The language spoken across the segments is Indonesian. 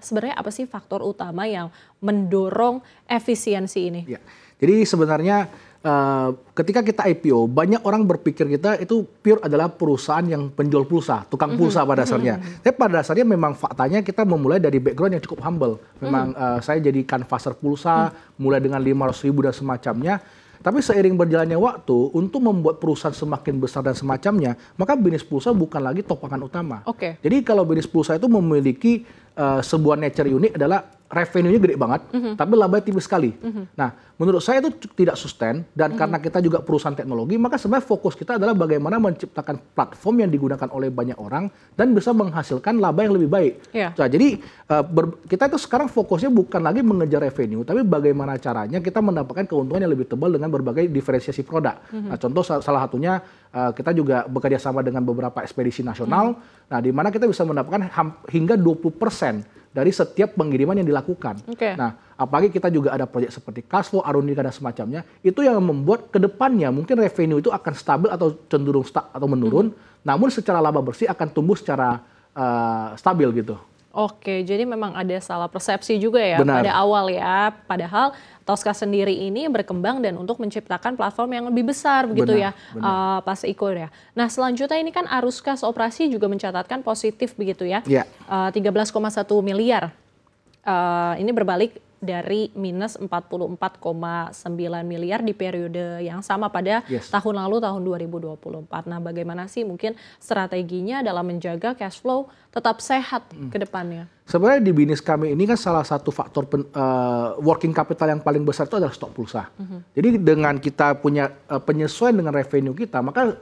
sebenarnya apa sih faktor utama yang mendorong efisiensi ini? Ya. Jadi sebenarnya ketika kita IPO, banyak orang berpikir kita itu pure adalah perusahaan yang penjual pulsa, tukang pulsa pada dasarnya. Tapi pada dasarnya memang faktanya kita memulai dari background yang cukup humble. Memang saya jadi canvasser pulsa, mulai dengan 500.000 dan semacamnya. Tapi seiring berjalannya waktu, untuk membuat perusahaan semakin besar dan semacamnya, maka bisnis pulsa bukan lagi topangan utama. Jadi kalau bisnis pulsa itu memiliki sebuah nature unik adalah revenue-nya gede banget, tapi labanya tipis sekali. Nah, menurut saya itu tidak sustain, dan karena kita juga perusahaan teknologi, maka sebenarnya fokus kita adalah bagaimana menciptakan platform yang digunakan oleh banyak orang dan bisa menghasilkan laba yang lebih baik. Nah, jadi kita itu sekarang fokusnya bukan lagi mengejar revenue, tapi bagaimana caranya kita mendapatkan keuntungan yang lebih tebal dengan berbagai diferensiasi produk. Nah, contoh salah satunya kita juga bekerja sama dengan beberapa ekspedisi nasional, nah di mana kita bisa mendapatkan hingga 20% dari setiap pengiriman yang dilakukan. Nah, apalagi kita juga ada proyek seperti Cashflow, Arunika dan semacamnya, itu yang membuat kedepannya mungkin revenue itu akan stabil atau cenderung stuck atau menurun, namun secara laba bersih akan tumbuh secara stabil gitu. Jadi memang ada salah persepsi juga ya pada awal ya. Padahal Tosca sendiri ini berkembang dan untuk menciptakan platform yang lebih besar begitu ya, Pak Seiko ya. Nah, selanjutnya ini kan arus kas operasi juga mencatatkan positif begitu ya, 13,1 miliar. Ini berbalik dari minus 44,9 miliar di periode yang sama pada tahun lalu, tahun 2024. Nah, bagaimana sih mungkin strateginya dalam menjaga cash flow tetap sehat ke depannya? Sebenarnya di bisnis kami ini kan salah satu faktor working capital yang paling besar itu adalah stok pulsa. Jadi dengan kita punya penyesuaian dengan revenue kita, maka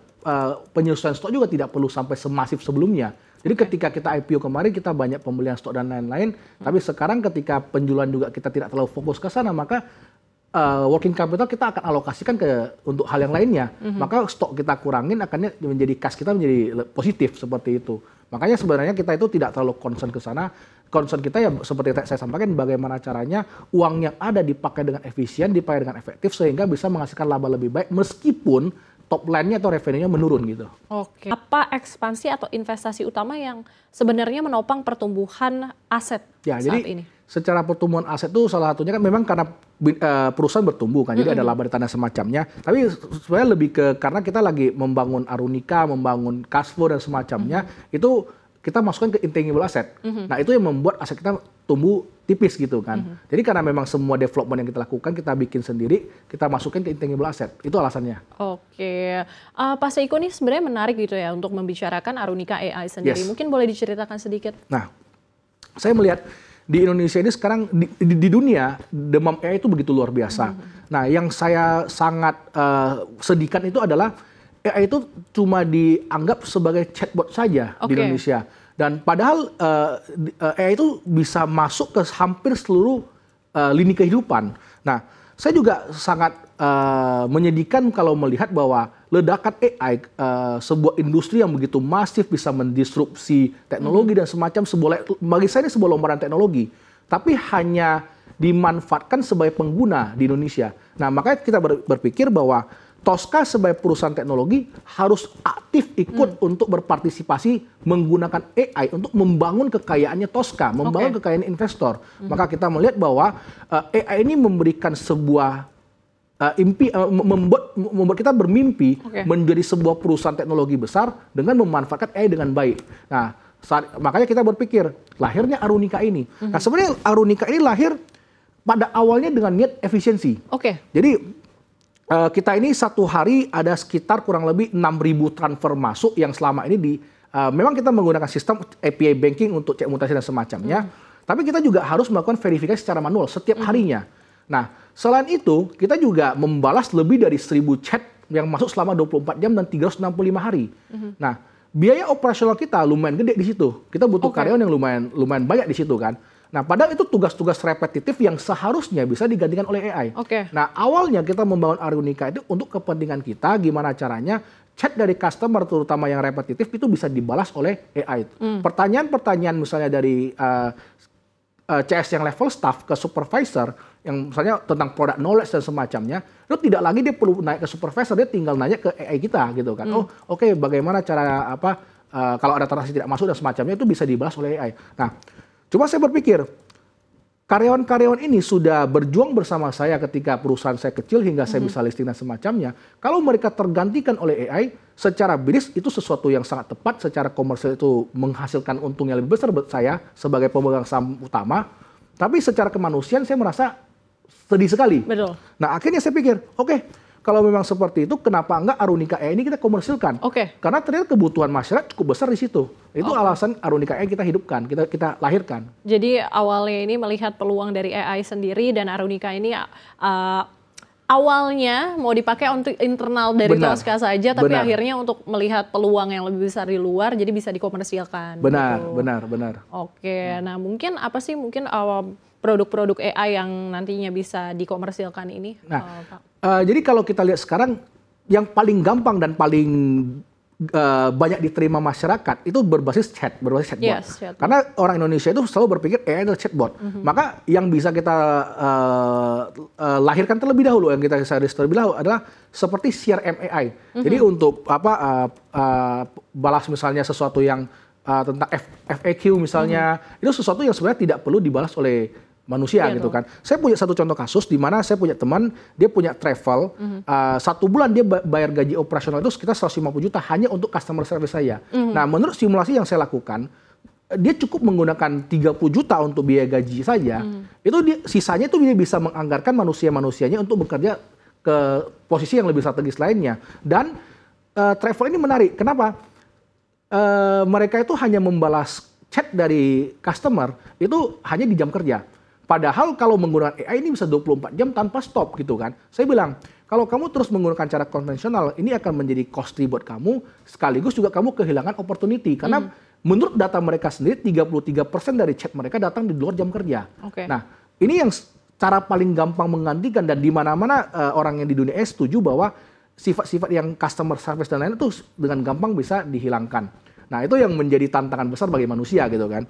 penyesuaian stok juga tidak perlu sampai semasif sebelumnya. Jadi ketika kita IPO kemarin kita banyak pembelian stok dan lain-lain, tapi sekarang ketika penjualan juga kita tidak terlalu fokus ke sana, maka working capital kita akan alokasikan untuk hal yang lainnya. Maka stok kita kurangin akan menjadi kas kita menjadi positif seperti itu. Makanya sebenarnya kita itu tidak terlalu concern ke sana. Concern kita ya seperti saya sampaikan, bagaimana caranya uang yang ada dipakai dengan efisien, dipakai dengan efektif sehingga bisa menghasilkan laba lebih baik meskipun top line-nya atau revenue-nya menurun gitu. Apa ekspansi atau investasi utama yang sebenarnya menopang pertumbuhan aset saat ini? Secara pertumbuhan aset itu salah satunya kan memang karena perusahaan bertumbuh kan, jadi ada laba di tanah semacamnya. Tapi sebenarnya lebih ke karena kita lagi membangun Arunika, membangun Cashflow dan semacamnya, itu kita masukkan ke intangible asset. Nah, itu yang membuat aset kita tumbuh tipis gitu kan. Jadi karena memang semua development yang kita lakukan, kita bikin sendiri, kita masukin ke intangible asset. Itu alasannya. Pak Seiko ini sebenarnya menarik gitu ya untuk membicarakan Arunika AI sendiri. Mungkin boleh diceritakan sedikit? Nah, saya melihat di Indonesia ini sekarang, di dunia, demam AI itu begitu luar biasa. Nah, yang saya sangat sedihkan itu adalah AI itu cuma dianggap sebagai chatbot saja di Indonesia. Dan padahal AI itu bisa masuk ke hampir seluruh lini kehidupan. Nah, saya juga sangat menyedihkan kalau melihat bahwa ledakan AI, sebuah industri yang begitu masif bisa mendisrupsi teknologi dan semacam, bagi saya ini sebuah lombaran teknologi. Tapi hanya dimanfaatkan sebagai pengguna di Indonesia. Nah, makanya kita berpikir bahwa Tosca sebagai perusahaan teknologi harus aktif ikut untuk berpartisipasi menggunakan AI untuk membangun kekayaannya Tosca, membangun kekayaan investor. Maka kita melihat bahwa AI ini memberikan sebuah membuat kita bermimpi menjadi sebuah perusahaan teknologi besar dengan memanfaatkan AI dengan baik. Nah, makanya kita berpikir lahirnya Arunika ini. Nah, sebenarnya Arunika ini lahir pada awalnya dengan niat efisiensi. Jadi kita ini satu hari ada sekitar kurang lebih 6.000 transfer masuk yang selama ini memang kita menggunakan sistem API banking untuk cek mutasi dan semacamnya. Tapi kita juga harus melakukan verifikasi secara manual setiap harinya. Nah, selain itu kita juga membalas lebih dari 1.000 chat yang masuk selama 24 jam dan 365 hari. Nah, biaya operasional kita lumayan gede di situ. Kita butuh karyawan yang lumayan banyak di situ kan. Nah, padahal itu tugas-tugas repetitif yang seharusnya bisa digantikan oleh AI. Nah, awalnya kita membangun Arunika itu untuk kepentingan kita, gimana caranya chat dari customer, terutama yang repetitif, itu bisa dibalas oleh AI. Pertanyaan-pertanyaan misalnya dari CS yang level staff ke supervisor, yang misalnya tentang product knowledge dan semacamnya, itu tidak lagi dia perlu naik ke supervisor, dia tinggal nanya ke AI kita gitu kan. Bagaimana cara kalau ada transaksi tidak masuk dan semacamnya, itu bisa dibalas oleh AI. Nah, Cuma saya berpikir, karyawan-karyawan ini sudah berjuang bersama saya ketika perusahaan saya kecil hingga saya bisa listing dan semacamnya. Kalau mereka tergantikan oleh AI, secara bisnis itu sesuatu yang sangat tepat, secara komersial itu menghasilkan untung yang lebih besar buat saya sebagai pemegang saham utama. Tapi secara kemanusiaan saya merasa sedih sekali. Betul. Nah akhirnya saya pikir, oke, kalau memang seperti itu, kenapa enggak Arunika AI ini kita komersilkan? Karena ternyata kebutuhan masyarakat cukup besar di situ. Itu alasan Arunika AI kita hidupkan, kita lahirkan. Jadi awalnya ini melihat peluang dari AI sendiri dan Arunika ini awalnya mau dipakai untuk internal dari Tosca saja, tapi akhirnya untuk melihat peluang yang lebih besar di luar, jadi bisa dikomersilkan. Benar. Nah mungkin apa sih produk-produk AI yang nantinya bisa dikomersilkan ini, Pak? Jadi kalau kita lihat sekarang, yang paling gampang dan paling banyak diterima masyarakat itu berbasis chatbot. Karena orang Indonesia itu selalu berpikir AI adalah chatbot. Maka yang bisa kita lahirkan terlebih dahulu, yang kita terlebih dahulu adalah seperti CRM AI. Jadi untuk balas misalnya sesuatu yang tentang FAQ misalnya, itu sesuatu yang sebenarnya tidak perlu dibalas oleh manusia gitu kan. Saya punya satu contoh kasus di mana saya punya teman, dia punya travel, 1 bulan dia bayar gaji operasional itu sekitar 150 juta hanya untuk customer service saya. Nah menurut simulasi yang saya lakukan, dia cukup menggunakan 30 juta untuk biaya gaji saja, itu sisanya itu dia bisa menganggarkan manusia-manusianya untuk bekerja ke posisi yang lebih strategis lainnya. Dan travel ini menarik, kenapa? Mereka itu hanya membalas chat dari customer itu hanya di jam kerja. Padahal kalau menggunakan AI ini bisa 24 jam tanpa stop gitu kan. Saya bilang, kalau kamu terus menggunakan cara konvensional, ini akan menjadi costly buat kamu, sekaligus juga kamu kehilangan opportunity. Karena menurut data mereka sendiri, 33% dari chat mereka datang di luar jam kerja. Nah, ini yang cara paling gampang menggantikan, dan di mana-mana orang yang di dunia setuju bahwa sifat-sifat yang customer service dan lain-lain itu dengan gampang bisa dihilangkan. Nah itu yang menjadi tantangan besar bagi manusia gitu kan.